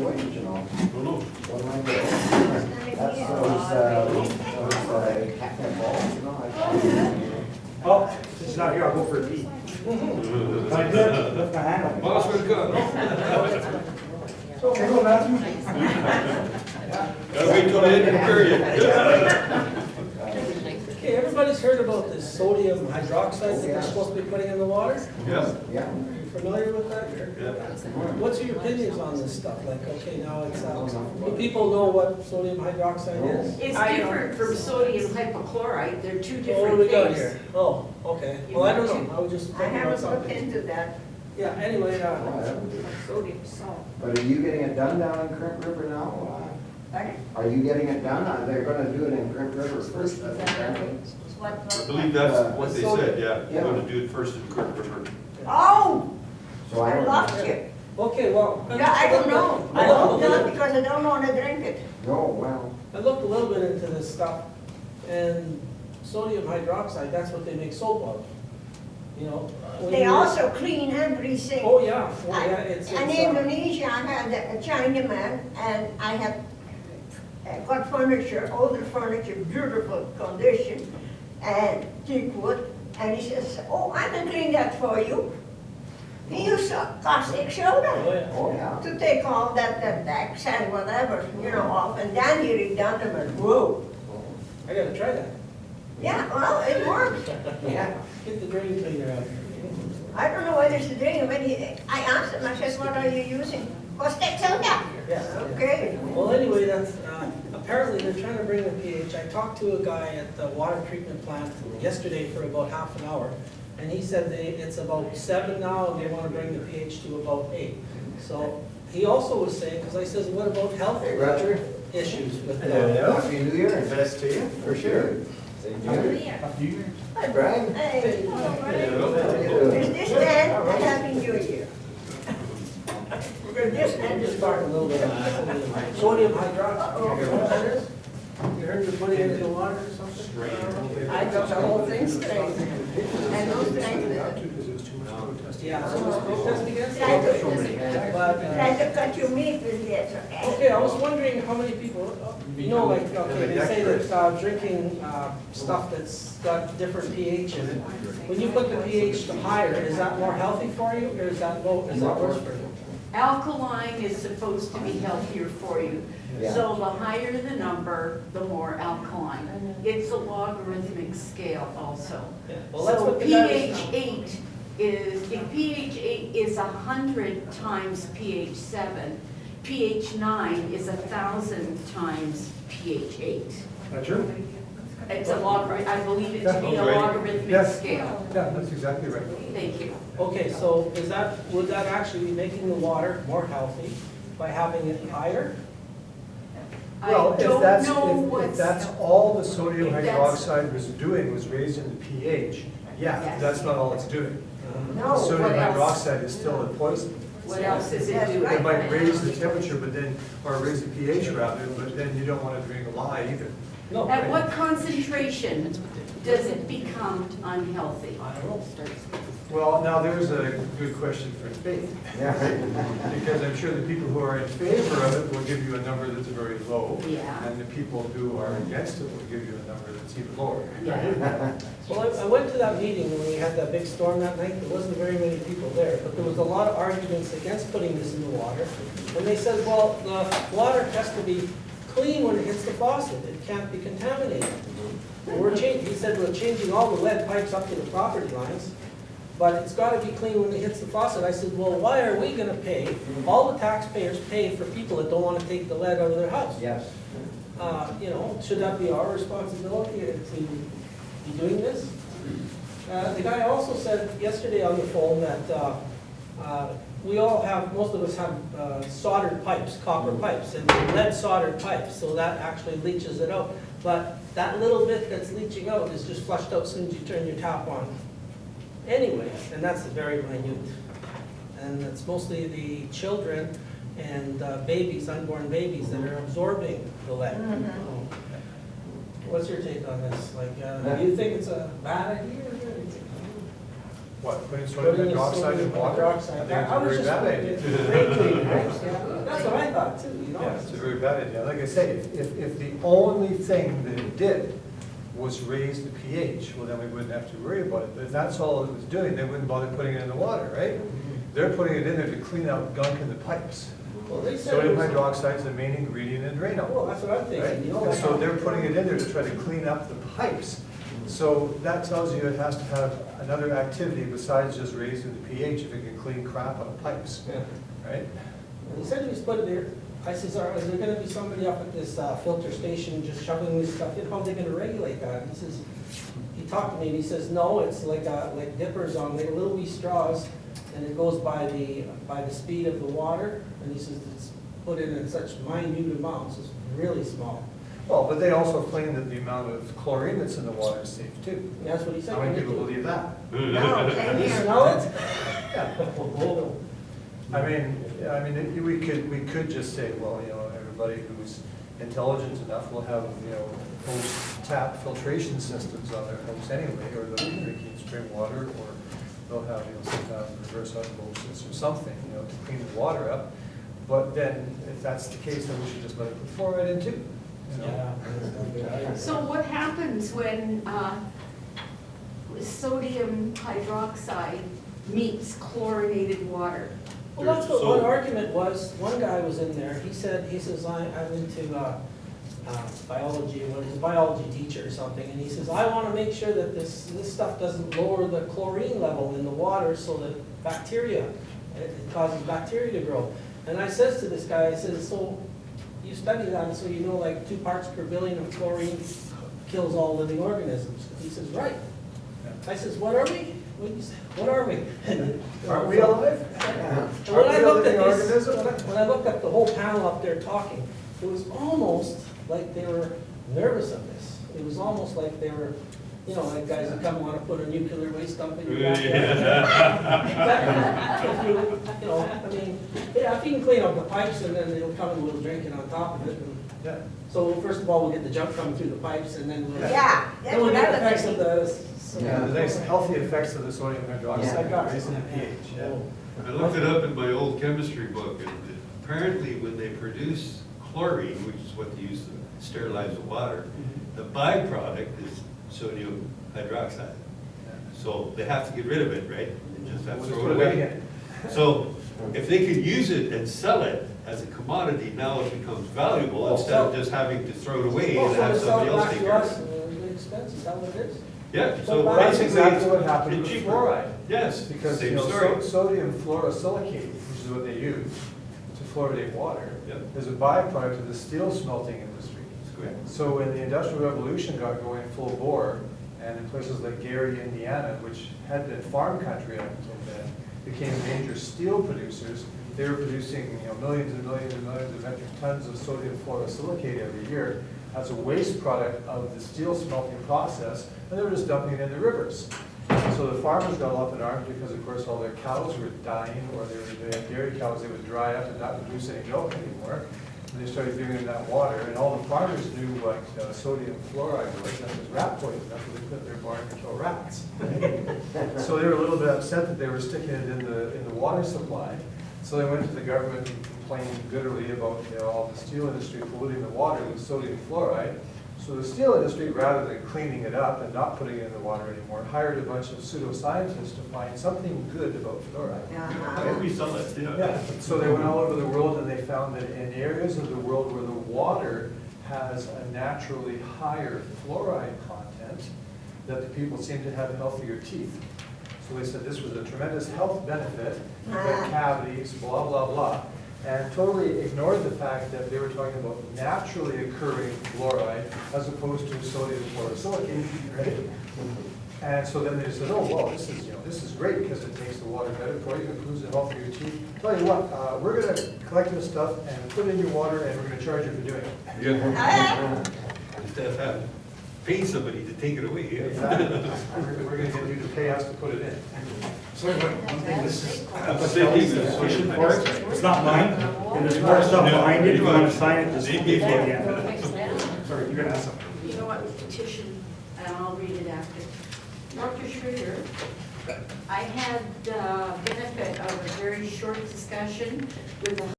wage, you know. No. What am I doing? That's those catnip balls, you know. Oh, since he's not here, I'll go for a pee. I did, lift my hand up. Boss, we're good. Okay, go Matthew. Gotta wait till the end of the period. Okay, everybody's heard about this sodium hydroxide that they're supposed to be putting in the water? Yeah. Yeah. You familiar with that? Yeah. What's your opinions on this stuff? Like, okay, now it's, do people know what sodium hydroxide is? It's different from sodium hypochlorite, they're two Oh, what do different we got things. here? Oh, okay. Well, I don't know, I was just I thinking about haven't looked something. into that, Yeah, anyway, sodium salt. But are you getting it done down in Crimp River now? Are you getting it done? They're gonna do it in Crimp River first, that's apparently. I believe that's what they said, yeah. They're gonna do it first in Kirk River. Oh, So I I don't. lost you. okay, well. Yeah, I don't know. I I hope looked a not little- because I don't want to drink it. No, well, I looked a little bit into this stuff, and sodium hydroxide, that's what they make soap of. You know? when They you- also clean everything. Oh, yeah, it's. In Indonesia, I had a Chinaman, and I had got furniture, older furniture, beautiful condition, and teak wood, and he says, oh, I can clean that for you. He used caustic Oh, soda yeah. oh, yeah. to take all that decks and whatever, off, and then he redone them and whoa. I gotta try that. Yeah, well, it worked. Yeah. Get the drain cleaner out. I don't know whether it's a drink, but I asked him, I said, what are you using? Caustic soda. Yeah. Okay. Well, anyway, that's, apparently they're trying to bring the pH. I talked to a guy at the water treatment plant yesterday for about half an hour, and he said it's about 7 now, and they want to bring the pH to about 8. So he also was saying, because I says, what about health Hey, Roger. issues with Happy New Year and best to you, for sure. Same to you. Hi, Brian. Hey, How are you? is this man a happy new year? This I'm man just is talking a little bit about sodium hydroxide. You heard what that is? You heard you're putting it in the water or something? I got the whole thing straight. And those things, Yeah, so it's protest against Try to- it. But, try to cut your meat with this, okay? okay, I was wondering how many people, like, okay, they say that drinking stuff that's got different pH in it, when you put the pH to higher, is that more healthy for you, or is that low, is that worse for you? Alkaline is supposed to be healthier for you. Yeah. So the higher the number, the more alkaline. It's a logarithmic scale also. Well, that's So what the guy pH was- 8 is, if pH 8 is 100 times pH 7, pH 9 is 1,000 times pH 8. That's true? It's a logarithmic, I believe it to be a Okay. logarithmic Yes. scale. Yeah, that's exactly right. Thank you. Okay, so would that actually be making the water more healthy by having it higher? Well, I if don't that's, know if what's. that's all the sodium If that's- hydroxide was doing, was raising the pH, yeah, Yes. that's not all it's doing. No, Sodium what else? hydroxide is still a poison. What else is it doing? It might raise the temperature, but then, or raise the pH rather, but then you don't want to drink a lye either. No. At what concentration does it become unhealthy? I don't know. Well, now there's a good question for debate, Yeah. because I'm sure the people who are in favor of it will give you a number that's very low. Yeah. And the people who are against it will give you a number that's even lower. Yeah. Well, I went to that meeting when we had that big storm that night, there wasn't very many people there, but there was a lot of arguments against putting this in the water. And they said, well, the water has to be clean when it hits the faucet, it can't be contaminated. And he said, we're changing all the lead pipes up to the property lines, but it's gotta be clean when it hits the faucet. I said, well, why are we gonna pay, all the taxpayers pay for people that don't wanna take the lead out of their house? Yes. Should that be our responsibility to be doing this? The guy also said yesterday on the phone that we all have, most of us have soldered pipes, copper pipes, and lead soldered pipes, so that actually leaches it out. But that little bit that's leaching out is just flushed out as soon as you turn your tap on. Anyway, and that's very minute. And it's mostly the children and babies, unborn babies, that are absorbing the lead. Mhm. So, what's your take on this? Like, do you think it's a bad idea? Or what do you think? Well, I think it's a good idea. I mean, if you got What, putting sodium hydroxide in water? I think it's a very bad idea. That's what I thought too, you know? Yeah, it's a very bad idea. Like I say, if the only thing that it did was raise the pH, well, then we wouldn't have to worry about it. But if that's all it was doing, they wouldn't bother putting it in the water, right? They're putting it in there to clean out gunk in the pipes. Well, they said Sodium it was- hydroxide is the main ingredient in Drano. Well, that's what I'm thinking, you know? Right? So they're putting it in there to try to clean up the pipes. So that tells you it has to have another activity besides just raising the pH if it can clean crap out of pipes, Yeah. right? He said he was putting there, I says, is there gonna be somebody up at this filter station just shoveling this stuff in? How are they gonna regulate that? He says, he talked to me and he says, no, it's like dippers on like little wee straws, and it goes by the speed of the water, and he says it's put in such minute amounts, it's really small. Well, but they also claim that the amount of chlorine that's in the water is safe too. And that's what he said. How many people believe that? No, same Can you here. smell it? Yeah. I mean, we could just say, well, you know, everybody who's intelligent enough will have, you know, post-tap filtration systems on their homes anyway, or they'll be drinking spring water, or they'll have, you know, some kind of reverse osmosis or something, you know, to clean the water up. But then, if that's the case, then we should just let it put fluoride in too, you know? Yeah. So what happens when sodium hydroxide meets chlorinated water? Well, that's what So- one argument was. One guy was in there, he says, I'm into biology, and he's a biology teacher or something, and he says, I want to make sure that this stuff doesn't lower the chlorine level in the water so that bacteria, it causes bacteria to grow. And I says to this guy, I says, so you study that, so you know like 2 parts per billion of chlorine kills all living organisms. He says, right. I says, what are we? What are we? Aren't we alive? And Aren't when I we a looked at living these, organism? when I looked at the whole panel up there talking, it was almost like they were nervous of this. It was almost like they were, you know, like guys that come want to put a nuclear waste dump in your backyard. If you know, I mean, yeah, if you can clean up the pipes and then it'll come and we'll drink it on top of it. And Yeah. so first of all, we'll get the junk coming through the pipes and then we'll. Yeah, that's Then we'll what get I the effects of was the. Yeah, the nice healthy effects of the sodium Yeah. hydroxide, raising the pH, yeah. I looked it up in my old chemistry book, and apparently when they produce chlorine, which is what they use to sterilize the water, the byproduct is sodium hydroxide. So they have to get rid of it, right? They just have to We'll just throw put it it back away. in. So if they could use it and sell it as a commodity, now it becomes valuable Oh, instead of so- just having to throw it away Oh, and so have they sell somebody it else back take to care of us it. and it'll be expensive, is that what it is? Yeah, So so Well, that's basically, exactly what happened it's with cheaper. fluoride. Yes, Because, you same know, story. sodium fluorosilicate, which is what they use to fluoridate water, Yep. is a byproduct of the steel smelting industry. That's correct. So when the Industrial Revolution got going full bore, and in places like Gary, Indiana, which had been farm country up until then, became major steel producers, they were producing, you know, millions and millions and millions of metric tons of sodium fluorosilicate every year as a waste product of the steel smelting process, and they were just dumping it in the rivers. So the farmers got all up in arms because, of course, all their cows were dying, or they had dairy cows, they would dry up and not produce any milk anymore. And they started giving them that water, and all the farmers knew what sodium fluoride was, that was rat poison. That's what they put in their barn to kill rats. So they were a little bit upset that they were sticking it in the water supply. So they went to the government and complained bitterly about, you know, all the steel industry polluting the water with sodium fluoride. So the steel industry, rather than cleaning it up and not putting it in the water anymore, hired a bunch of pseudoscientists to find something good about fluoride. How we sell it, Yeah, so they went all over the world and they found that in areas of the world where the water has a naturally higher fluoride content, that the people seem to have healthier teeth. So they said this was a tremendous health benefit, that cavities, blah, blah, blah, and totally ignored the fact that they were talking about naturally occurring fluoride as opposed to sodium fluorosilicate, right? And so then they said, oh, well, this is great because it makes the water better for you, improves the health of your teeth. Tell you what, we're going to collect this stuff and put it in your water, and we're going to charge you for doing it. Yeah. Instead of having, pay somebody to take it away. Yeah. Exactly. We're going to get you to pay us to put it in. So one thing, this is, It's it's not mine, and there's more stuff behind it, if you want to sign it, just They keep gave it you- again. Sorry, you're gonna ask something. You know what, petition, and I'll read it after. Dr. Schroeder I had the benefit of a very short discussion with the